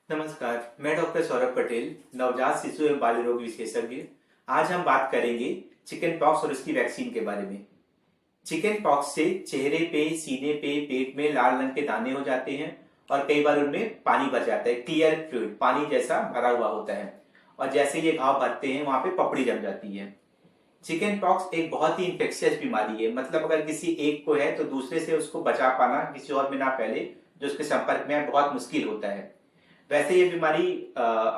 नमस्कार, मैं डॉक्टर सौरभ पटेल, नवजात शिशु एवं बाल रोग विशेषज्ञ। आज हम बात करेंगे चिकन पॉक्स और उसकी वैक्सीन के बारे में। चिकन पॉक्स से चेहरे पे, सीने पे, पेट में लाल रंग के दाने हो जाते हैं और कई बार उनमें पानी भर जाता है, क्लियर फ्लूइड, पानी जैसा भरा हुआ होता है। और जैसे ये घाव भरते हैं वहां पे पपड़ी जम जाती है। चिकन पॉक्स एक बहुत ही इंफेक्शियस बीमारी है, मतलब अगर किसी एक को है तो दूसरे से उसको बचा पाना किसी और में ना फैले जो उसके संपर्क में है, बहुत मुश्किल होता है। वैसे ये बीमारी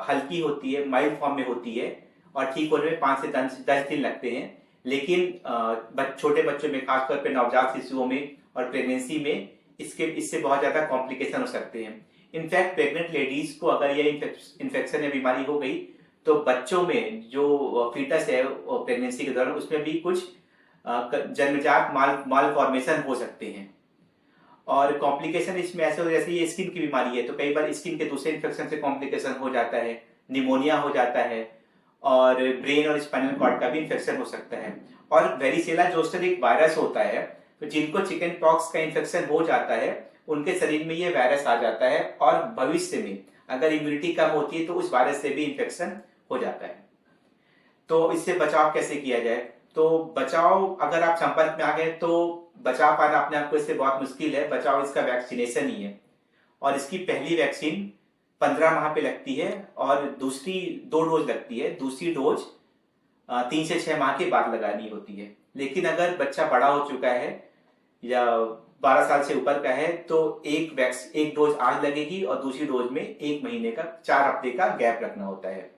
हल्की होती है, माइल्ड फॉर्म में होती है और ठीक होने में 5 से 10 दिन लगते हैं। लेकिन छोटे बच्चों में, खासतौर पे नवजात शिशुओं में और प्रेगनेंसी में इससे बहुत ज्यादा कॉम्प्लिकेशन हो सकते हैं। इनफैक्ट प्रेग्नेंट लेडीज को अगर ये इन्फेक्शन या बीमारी हो गई तो बच्चों में जो फीटस है प्रेगनेंसी के दौरान उसमें भी कुछ जन्मजात माल फॉर्मेशन हो सकते हैं। और कॉम्प्लिकेशन इसमें ऐसे हो, जैसे ये स्किन की बीमारी है तो कई बार स्किन के दूसरे इन्फेक्शन से कॉम्प्लिकेशन हो जाता है, निमोनिया हो जाता है और ब्रेन और स्पाइनल कॉर्ड का भी इन्फेक्शन हो सकता है। और वेरिसेला जोस्टर एक वायरस होता है, तो जिनको चिकन पॉक्स का इन्फेक्शन हो जाता है उनके शरीर में ये वायरस आ जाता है और भविष्य में अगर इम्यूनिटी कम होती है तो उस वायरस से भी इन्फेक्शन हो जाता है। तो इससे बचाव कैसे किया जाए? तो बचाव, अगर आप संपर्क में आ गए तो बचा पाना अपने आप को इससे बहुत मुश्किल है। बचाव इसका वैक्सीनेशन ही है और इसकी पहली वैक्सीन 15 माह पे लगती है और दूसरी 2 डोज लगती है। दूसरी डोज 3 से 6 माह के बाद लगानी होती है। लेकिन अगर बच्चा बड़ा हो चुका है या 12 साल से ऊपर का है तो एक डोज आज लगेगी और दूसरी डोज में 1 महीने का, 4 हफ्ते का गैप रखना होता है।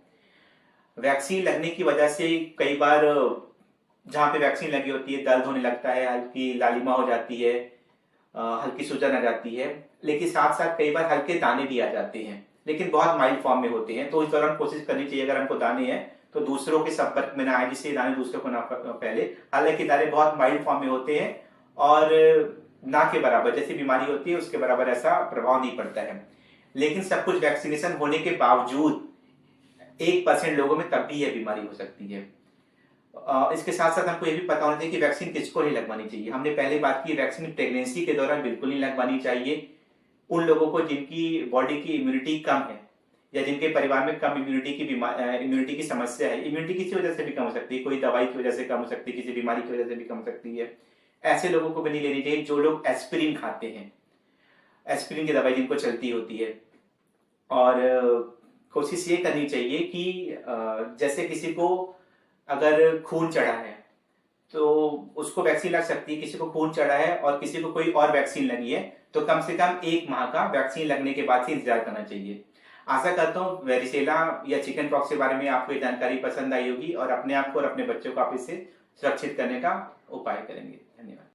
वैक्सीन लगने की वजह से कई बार जहां पे वैक्सीन लगी होती है दर्द होने लगता है, हल्की लालिमा हो जाती है, हल्की सूजन आ जाती है, लेकिन साथ साथ कई बार हल्के दाने भी आ जाते हैं, लेकिन बहुत माइल्ड फॉर्म में होते हैं। तो इस दौरान कोशिश करनी चाहिए अगर हमको दाने हैं तो दूसरों के संपर्क में ना आए, जिससे दाने दूसरों को ना फैले। हालांकि दाने बहुत माइल्ड फॉर्म में होते हैं और ना के बराबर, जैसी बीमारी होती है उसके बराबर ऐसा प्रभाव नहीं पड़ता है। लेकिन सब कुछ वैक्सीनेशन होने के बावजूद 1% लोगों में तब भी यह बीमारी हो सकती है। इसके साथ साथ हमको ये भी पता होना चाहिए कि वैक्सीन किसको नहीं लगवानी चाहिए। हमने पहले बात की, वैक्सीन प्रेगनेंसी के दौरान बिल्कुल नहीं लगवानी चाहिए। उन लोगों को जिनकी बॉडी की इम्यूनिटी कम है या जिनके परिवार में कम इम्यूनिटी की समस्या है। इम्यूनिटी किसी वजह से भी कम हो सकती है, कोई दवाई की वजह से कम हो सकती है, किसी बीमारी की वजह से भी कम हो सकती है। ऐसे लोगों को भी नहीं लेनी चाहिए। जो लोग एस्पिरिन खाते हैं, एस्पिरिन की दवाई जिनको चलती होती है, और कोशिश ये करनी चाहिए कि जैसे किसी को अगर खून चढ़ा है तो उसको वैक्सीन लग सकती है। किसी को खून चढ़ा है और किसी को कोई और वैक्सीन लगी है तो कम से कम 1 माह का वैक्सीन लगने के बाद से इंतजार करना चाहिए। आशा करता हूँ वेरिसेला या चिकन पॉक्स के बारे में आपको ये जानकारी पसंद आई होगी और अपने आप को और अपने बच्चों को आप इससे सुरक्षित करने का उपाय करेंगे। धन्यवाद।